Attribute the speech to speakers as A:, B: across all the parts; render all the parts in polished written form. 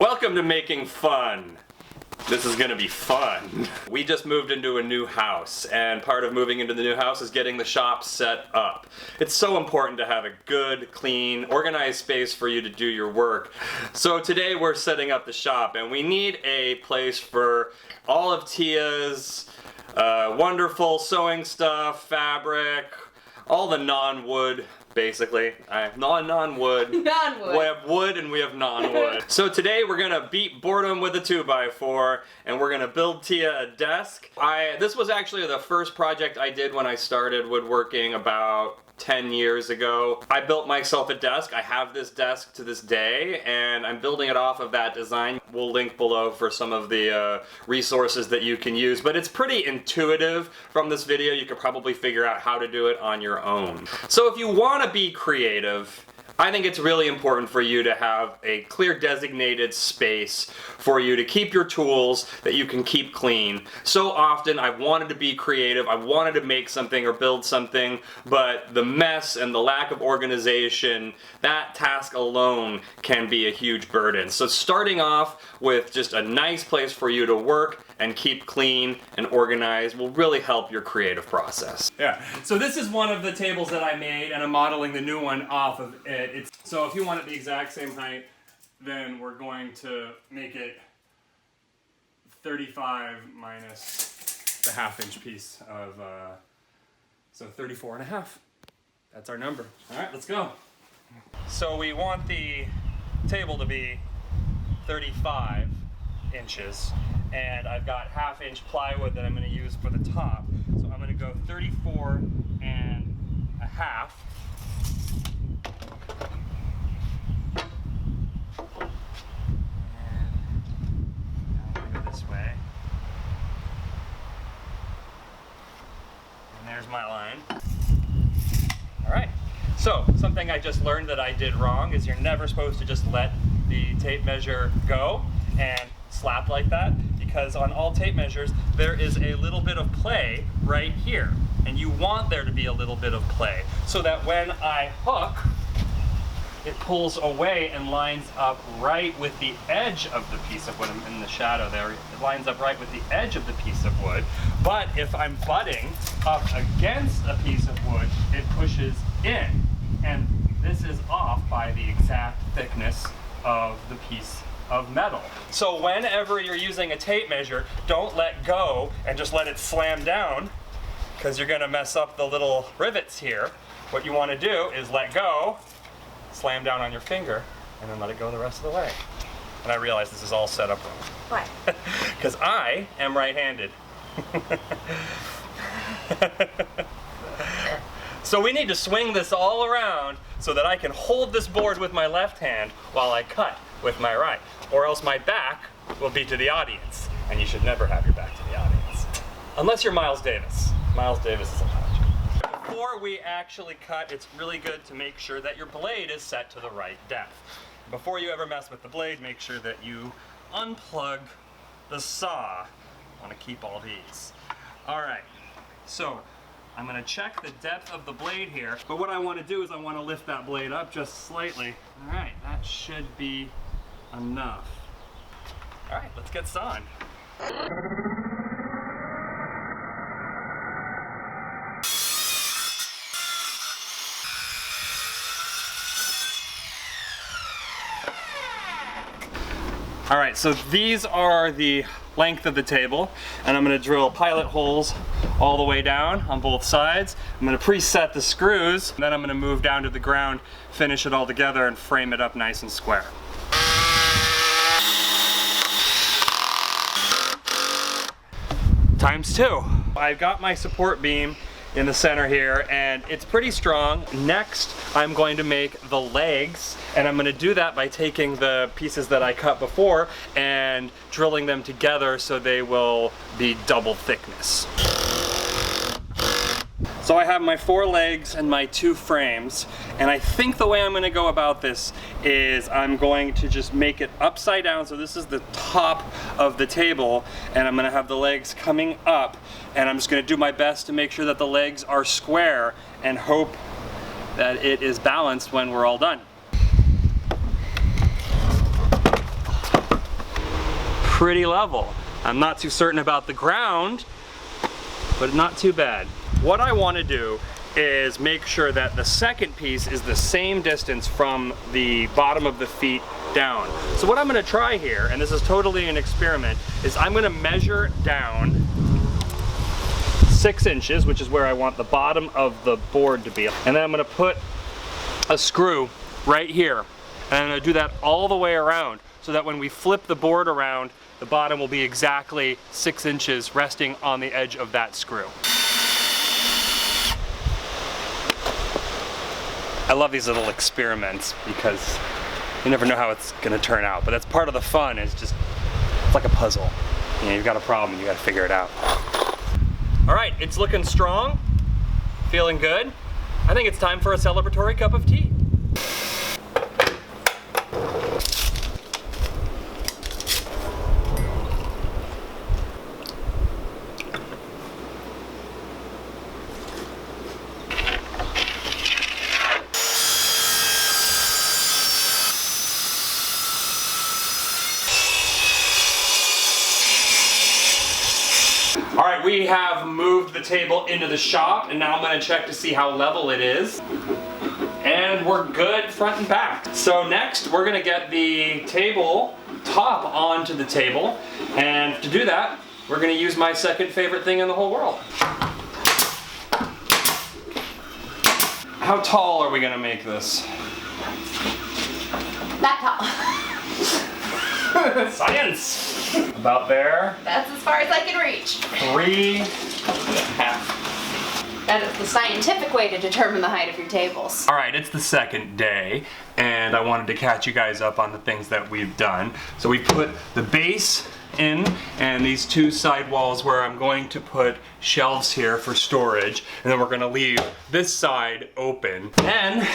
A: Welcome to Making Fun. This is gonna be fun. We just moved into a new house, and part of moving into the new house is getting the shop set up. It's so important to have a good, clean, organized space for you to do your work. So today we're setting up the shop, and we need a place for all of Tia's wonderful sewing stuff, fabric, all the non-wood, basically. Non-wood.
B: Non-wood.
A: We have wood and we have non-wood. So today we're gonna beat boredom with a 2x4 and we're gonna build Tia a desk. This was actually the first project I did when I started woodworking about 10 years ago. I built myself a desk. I have this desk to this day, and I'm building it off of that design. We'll link below for some of the resources that you can use, but it's pretty intuitive. From this video, you could probably figure out how to do it on your own. So if you want to be creative, I think it's really important for you to have a clear designated space for you to keep your tools that you can keep clean. So often I've wanted to be creative, I wanted to make something or build something, but the mess and the lack of organization, that task alone can be a huge burden. So starting off with just a nice place for you to work and keep clean and organized will really help your creative process. Yeah, so this is one of the tables that I made, and I'm modeling the new one off of it. So if you want it the exact same height, then we're going to make it 35 minus the half-inch piece of, so 34.5. That's our number. All right, let's go. So we want the table to be 35 inches, and I've got half-inch plywood that I'm going to use for the top. So I'm going to go 34 and a half. There's my line. All right, so something I just learned that I did wrong is you're never supposed to just let the tape measure go and slap like that, because on all tape measures there is a little bit of play right here, and you want there to be a little bit of play so that when I hook, it pulls away and lines up right with the edge of the piece of wood. I'm in the shadow there. It lines up right with the edge of the piece of wood. But if I'm butting up against a piece of wood, it pushes in. And this is off by the exact thickness of the piece of metal. So whenever you're using a tape measure, don't let go and just let it slam down, because you're going to mess up the little rivets here. What you want to do is let go, slam down on your finger, and then let it go the rest of the way. And I realize this is all set up wrong.
B: Why?
A: Because I am right-handed. So we need to swing this all around so that I can hold this board with my left hand while I cut with my right. Or else my back will be to the audience. And you should never have your back to the audience. Unless you're Miles Davis. Miles Davis is a legend. Before we actually cut, it's really good to make sure that your blade is set to the right depth. Before you ever mess with the blade, make sure that you unplug the saw. I want to keep all these. All right, so I'm going to check the depth of the blade here, but what I want to do is I want to lift that blade up just slightly. All right, that should be enough. All right, let's get sawing. All right, so these are the length of the table, and I'm going to drill pilot holes all the way down on both sides. I'm going to preset the screws, and then I'm going to move down to the ground, finish it all together, and frame it up nice and square. Times 2. I've got my support beam in the center here, and it's pretty strong. Next, I'm going to make the legs, and I'm going to do that by taking the pieces that I cut before and drilling them together so they will be double thickness. So I have my 4 legs and my 2 frames, and I think the way I'm going to go about this is I'm going to just make it upside down. So this is the top of the table, and I'm going to have the legs coming up, and I'm just going to do my best to make sure that the legs are square and hope that it is balanced when we're all done. pretty level. I'm not too certain about the ground, but not too bad. What I want to do is make sure that the second piece is the same distance from the bottom of the feet down. So what I'm going to try here, and this is totally an experiment, is I'm going to measure down 6 inches, which is where I want the bottom of the board to be. And then I'm going to put a screw right here. And I'm going to do that all the way around so that when we flip the board around, the bottom will be exactly 6 inches resting on the edge of that screw. I love these little experiments because you never know how it's going to turn out. But that's part of the fun, is just, it's like a puzzle. You know, you've got a problem, you got to figure it out. All right, it's looking strong, feeling good. I think it's time for a celebratory cup of tea. All right, we have moved the table into the shop, and now I'm going to check to see how level it is. And we're good front and back. So next, we're going to get the table top onto the table. And to do that, we're going to use my second favorite thing in the whole world. How tall are we going to make this?
B: That tall.
A: Science! About there.
B: That's as far as I can reach.
A: 3.5.
B: That is the scientific way to determine the height of your tables.
A: All right, it's the second day, and I wanted to catch you guys up on the things that we've done. So we put the base in, and these 2 side walls where I'm going to put shelves here for storage, and then we're going to leave this side open. Then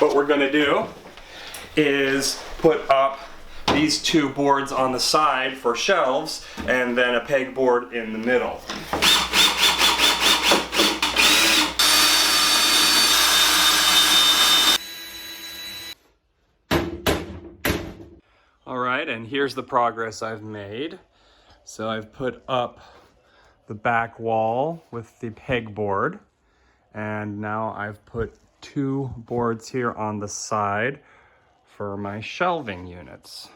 A: what we're going to do is put up these 2 boards on the side for shelves, and then a pegboard in the middle. All right, and here's the progress I've made. So I've put up the back wall with the pegboard, and now I've put 2 boards here on the side for my shelving units.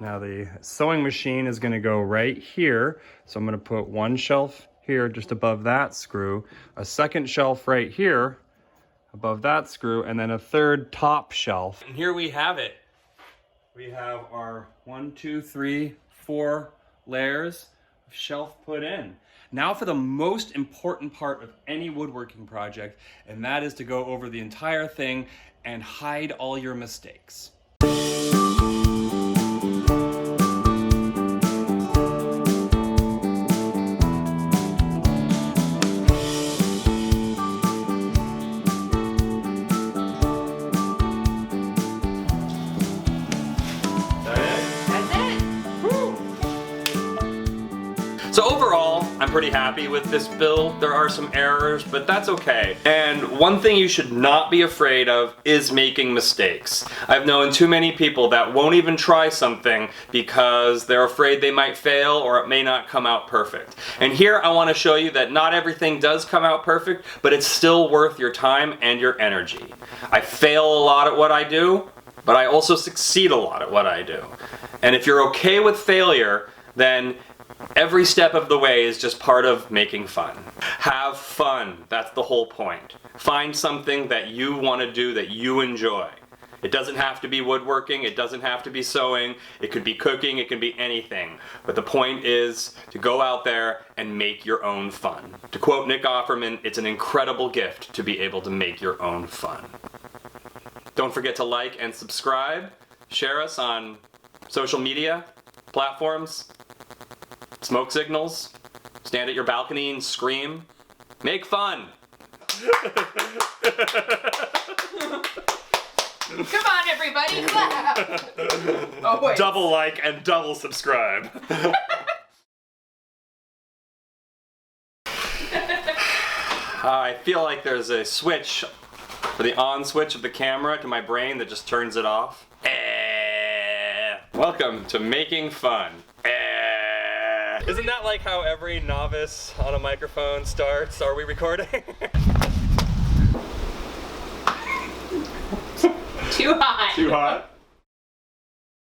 A: Now the sewing machine is going to go right here, so I'm going to put 1 shelf here just above that screw, a second shelf right here above that screw, and then a 3rd top shelf. And here we have it. We have our 1, 2, 3, 4 layers of shelf put in. Now for the most important part of any woodworking project, and that is to go over the entire thing and hide all your mistakes. So overall, I'm pretty happy with this build. There are some errors, but that's okay. And one thing you should not be afraid of is making mistakes. I've known too many people that won't even try something because they're afraid they might fail or it may not come out perfect. And here I want to show you that not everything does come out perfect, but it's still worth your time and your energy. I fail a lot at what I do, but I also succeed a lot at what I do. And if you're okay with failure, then every step of the way is just part of making fun. Have fun. That's the whole point. Find something that you want to do that you enjoy. It doesn't have to be woodworking. It doesn't have to be sewing. It could be cooking. It can be anything. But the point is to go out there and make your own fun. To quote Nick Offerman, it's an incredible gift to be able to make your own fun. Don't forget to like and subscribe. Share us on social media platforms. Smoke signals, stand at your balcony and scream, make fun.
B: Come on, everybody, clap. Oh, wait.
A: Double like and double subscribe. I feel like there's a switch for the on switch of the camera to my brain that just turns it off. Welcome to Making Fun. Isn't that like how every novice on a microphone starts? Are we recording?
B: Too hot.
A: Too hot?